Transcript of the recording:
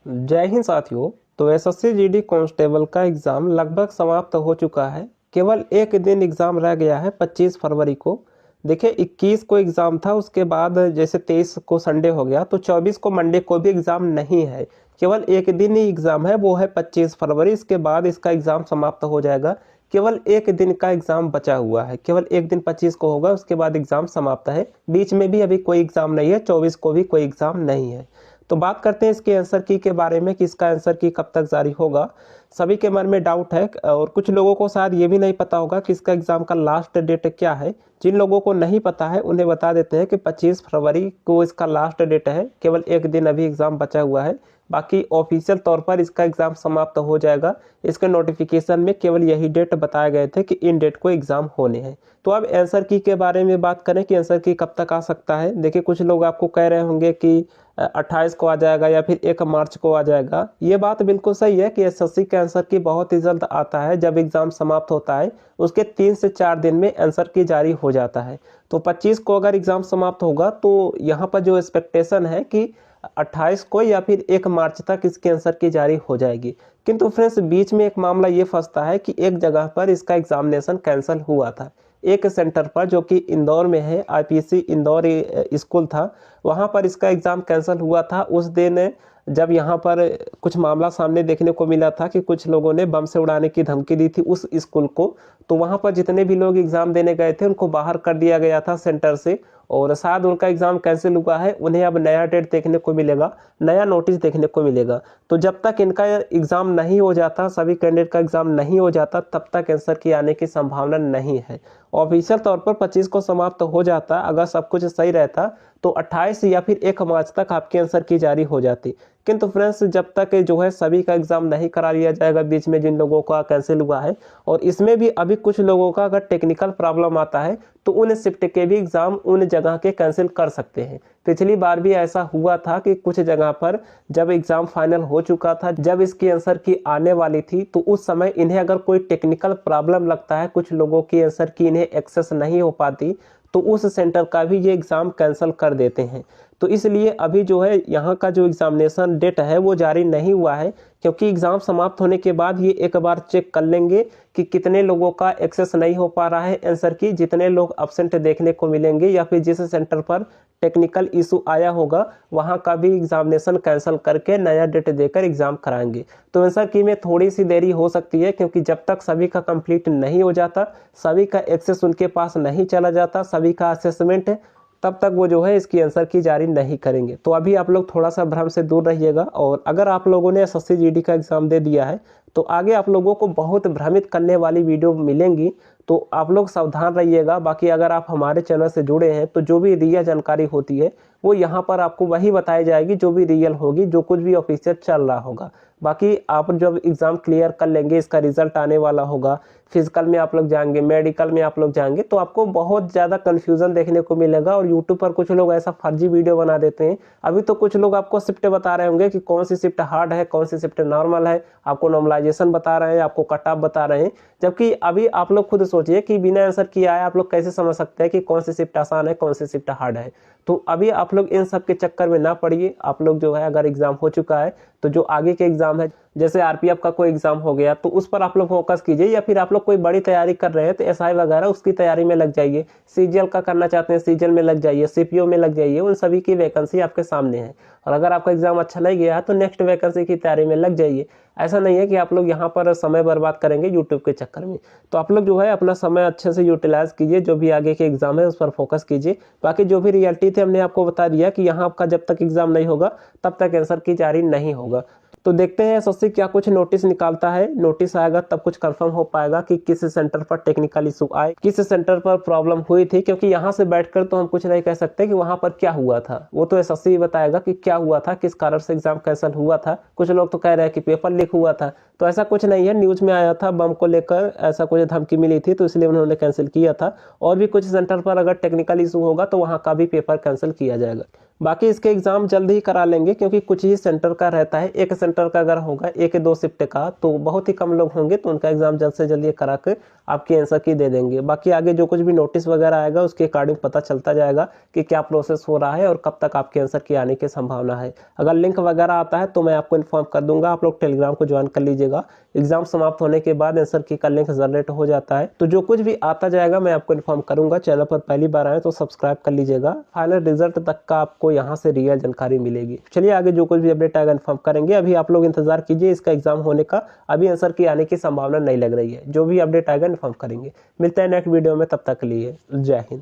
जय हिंद साथियों। तो एसएससी जीडी कांस्टेबल का एग्ज़ाम लगभग समाप्त हो चुका है। केवल एक दिन एग्ज़ाम रह गया है 25 फरवरी को। देखिए 21 को एग्ज़ाम था, उसके बाद जैसे 23 को संडे हो गया तो 24 को मंडे को भी एग्ज़ाम नहीं है। केवल एक दिन ही एग्ज़ाम है, वो है 25 फरवरी। इसके बाद इसका एग्ज़ाम समाप्त हो जाएगा। केवल एक दिन का एग्ज़ाम बचा हुआ है, केवल एक दिन 25 को होगा, उसके बाद एग्ज़ाम समाप्त है। बीच में भी अभी कोई एग्ज़ाम नहीं है, 24 को भी कोई एग्ज़ाम नहीं है। तो बात करते हैं इसके आंसर की के बारे में कि इसका आंसर की कब तक जारी होगा। सभी के मन में डाउट है और कुछ लोगों को शायद ये भी नहीं पता होगा कि इसका एग्ज़ाम का लास्ट डेट क्या है। जिन लोगों को नहीं पता है उन्हें बता देते हैं कि 25 फरवरी को इसका लास्ट डेट है। केवल एक दिन अभी एग्ज़ाम बचा हुआ है, बाकी ऑफिशियल तौर पर इसका एग्ज़ाम समाप्त हो जाएगा। इसके नोटिफिकेशन में केवल यही डेट बताए गए थे कि इन डेट को एग्ज़ाम होने हैं। तो अब आंसर की के बारे में बात करें कि आंसर की कब तक आ सकता है। देखिए कुछ लोग आपको कह रहे होंगे कि 28 को आ जाएगा या फिर 1 मार्च को आ जाएगा। ये बात बिल्कुल सही है कि एसएससी के आंसर की बहुत ही जल्द आता है। जब एग्ज़ाम समाप्त होता है उसके 3 से 4 दिन में आंसर की जारी हो जाता है। तो 25 को अगर एग्ज़ाम समाप्त होगा तो यहाँ पर जो एक्सपेक्टेशन है कि 28 को या फिर 1 मार्च तक इसके आंसर की जारी हो जाएगी। किंतु फ्रेंड्स बीच में एक मामला ये फंसता है कि एक जगह पर इसका एग्जामिनेशन कैंसिल हुआ था। एक सेंटर पर जो कि इंदौर में है, आईपीसी इंदौर स्कूल था, वहाँ पर इसका एग्ज़ाम कैंसिल हुआ था। उस दिन जब यहाँ पर कुछ मामला सामने देखने को मिला था कि कुछ लोगों ने बम से उड़ाने की धमकी दी थी उस स्कूल को, तो वहाँ पर जितने भी लोग एग्ज़ाम देने गए थे उनको बाहर कर दिया गया था सेंटर से और शायद उनका एग्ज़ाम कैंसिल हुआ है। उन्हें अब नया डेट देखने को मिलेगा, नया नोटिस देखने को मिलेगा। तो जब तक इनका एग्ज़ाम नहीं हो जाता, सभी कैंडिडेट का एग्ज़ाम नहीं हो जाता, तब तक आंसर की आने की संभावना नहीं है। ऑफिशियल तौर पर 25 को समाप्त हो जाता। अगर सब कुछ सही रहता तो 28 या फिर 1 मार्च तक आपके आंसर की जारी हो जाती। किंतु फ्रेंड्स जब तक जो है सभी का एग्ज़ाम नहीं करा लिया जाएगा, बीच में जिन लोगों का कैंसिल हुआ है, और इसमें भी अभी कुछ लोगों का अगर टेक्निकल प्रॉब्लम आता है तो उन शिफ्ट के भी एग्ज़ाम उन जगह के कैंसिल कर सकते हैं। पिछली बार भी ऐसा हुआ था कि कुछ जगह पर जब एग्ज़ाम फाइनल हो चुका था, जब इसकी आंसर की आने वाली थी, तो उस समय इन्हें अगर कोई टेक्निकल प्रॉब्लम लगता है, कुछ लोगों की आंसर की इन्हें एक्सेस नहीं हो पाती, तो उस सेंटर का भी ये एग्ज़ाम कैंसिल कर देते हैं। तो इसलिए अभी जो है यहाँ का जो एग्जामिनेशन डेट है वो जारी नहीं हुआ है, क्योंकि एग्ज़ाम समाप्त होने के बाद ये एक बार चेक कर लेंगे कि कितने लोगों का एक्सेस नहीं हो पा रहा है आंसर की, जितने लोग अब्सेंट देखने को मिलेंगे या फिर जिस सेंटर पर टेक्निकल इशू आया होगा वहाँ का भी एग्जामिनेशन कैंसिल करके नया डेट देकर एग्ज़ाम कराएंगे। तो आंसर की में थोड़ी सी देरी हो सकती है, क्योंकि जब तक सभी का कंप्लीट नहीं हो जाता, सभी का एक्सेस उनके पास नहीं चला जाता, सभी का असेसमेंट, तब तक वो जो है इसकी आंसर की जारी नहीं करेंगे। तो अभी आप लोग थोड़ा सा भ्रम से दूर रहिएगा। और अगर आप लोगों ने एसएससी जीडी का एग्ज़ाम दे दिया है तो आगे आप लोगों को बहुत भ्रमित करने वाली वीडियो मिलेंगी, तो आप लोग सावधान रहिएगा। बाकी अगर आप हमारे चैनल से जुड़े हैं तो जो भी रियल जानकारी होती है वो यहाँ पर आपको वही बताई जाएगी जो भी रियल होगी, जो कुछ भी ऑफिशियल चल रहा होगा। बाकी आप जब एग्ज़ाम क्लियर कर लेंगे, इसका रिजल्ट आने वाला होगा, फिजिकल में आप लोग जाएंगे, मेडिकल में आप लोग जाएंगे, तो आपको बहुत ज़्यादा कन्फ्यूज़न देखने को मिलेगा। और यूट्यूब पर कुछ लोग ऐसा फर्जी वीडियो बना देते हैं। अभी तो कुछ लोग आपको शिफ्ट बता रहे होंगे कि कौन सी शिफ्ट हार्ड है, कौन सी शिफ्ट नॉर्मल है, आपको नॉर्मलाइजेशन बता रहे हैं, आपको कट ऑफ बता रहे हैं। जबकि अभी आप लोग खुद सोचिए कि बिना आंसर किया है आप लोग कैसे समझ सकते हैं कि कौन सी शिफ्ट आसान है, कौन सी शिफ्ट हार्ड है। तो अभी आप लोग इन सब के चक्कर में ना पड़िए। आप लोग जो है अगर एग्ज़ाम हो चुका है तो जो आगे के एग्ज़ाम है, जैसे आरपीएफ का कोई एग्ज़ाम हो गया, तो उस पर आप लोग फोकस कीजिए। या फिर आप लोग कोई बड़ी तैयारी कर रहे हैं तो एसआई वगैरह उसकी तैयारी में लग जाइए। सीजीएल का करना चाहते हैं, सीजीएल में लग जाइए, सीपीओ में लग जाइए। उन सभी की वैकेंसी आपके सामने है। और अगर आपका एग्ज़ाम अच्छा नहीं गया है तो नेक्स्ट वैकेंसी की तैयारी में लग जाइए। ऐसा नहीं है कि आप लोग यहाँ पर समय बर्बाद करेंगे यूट्यूब के चक्कर में। तो आप लोग जो है अपना समय अच्छे से यूटिलाइज कीजिए, जो भी आगे के एग्ज़ाम है उस पर फोकस कीजिए। बाकी जो भी रियलिटी थी हमने आपको बता दिया कि यहाँ आपका जब तक एग्ज़ाम नहीं होगा तब तक आंसर की जारी नहीं होगा। तो देखते हैं एसएससी क्या कुछ नोटिस निकालता है। नोटिस आएगा तब कुछ कंफर्म हो पाएगा कि किस सेंटर पर टेक्निकल इशू आए, किस सेंटर पर प्रॉब्लम हुई थी। क्योंकि यहाँ से बैठकर तो हम कुछ नहीं कह सकते कि वहाँ पर क्या हुआ था, वो तो एसएससी बताएगा कि क्या हुआ था, किस कारण से एग्जाम कैंसिल हुआ था। कुछ लोग तो कह रहे हैं कि पेपर लीक हुआ था, तो ऐसा कुछ नहीं है। न्यूज़ में आया था बम को लेकर ऐसा कुछ धमकी मिली थी तो इसलिए उन्होंने कैंसिल किया था। और भी कुछ सेंटर पर अगर टेक्निकल इशू होगा तो वहाँ का भी पेपर कैंसिल किया जाएगा। बाकी इसके एग्ज़ाम जल्द ही करा लेंगे, क्योंकि कुछ ही सेंटर का रहता है। एक सेंटर का अगर होगा, 1-2 शिफ्ट का, तो बहुत ही कम लोग होंगे, तो उनका एग्ज़ाम जल्द से जल्द ये करा के आपकी आंसर की दे देंगे। बाकी आगे जो कुछ भी नोटिस वगैरह आएगा उसके अकॉर्डिंग पता चलता जाएगा कि क्या प्रोसेस हो रहा है और कब तक आपके आंसर की आने की संभावना है। अगर लिंक वगैरह आता है तो मैं आपको इन्फॉर्म कर दूंगा, आप लोग टेलीग्राम को ज्वाइन कर लीजिएगा। एग्जाम समाप्त होने के बाद आंसर की का लिंक जनरेट हो जाता है, तो जो कुछ भी आता जाएगा मैं आपको इन्फॉर्म करूंगा। चैनल पर पहली बार आए तो सब्सक्राइब कर लीजिएगा। फाइनल रिजल्ट तक का आपको यहाँ से रियल जानकारी मिलेगी। चलिए आगे जो कुछ भी अपडेट आएगा इन्फॉर्म करेंगे। अभी आप लोग इंतजार कीजिए इसका एग्जाम होने का, अभी आंसर की आने की संभावना नहीं लग रही है। जो भी अपडेट आएगा इन्फॉर्म करेंगे। मिलते हैं नेक्स्ट वीडियो में, तब तक के लिए जय हिंद।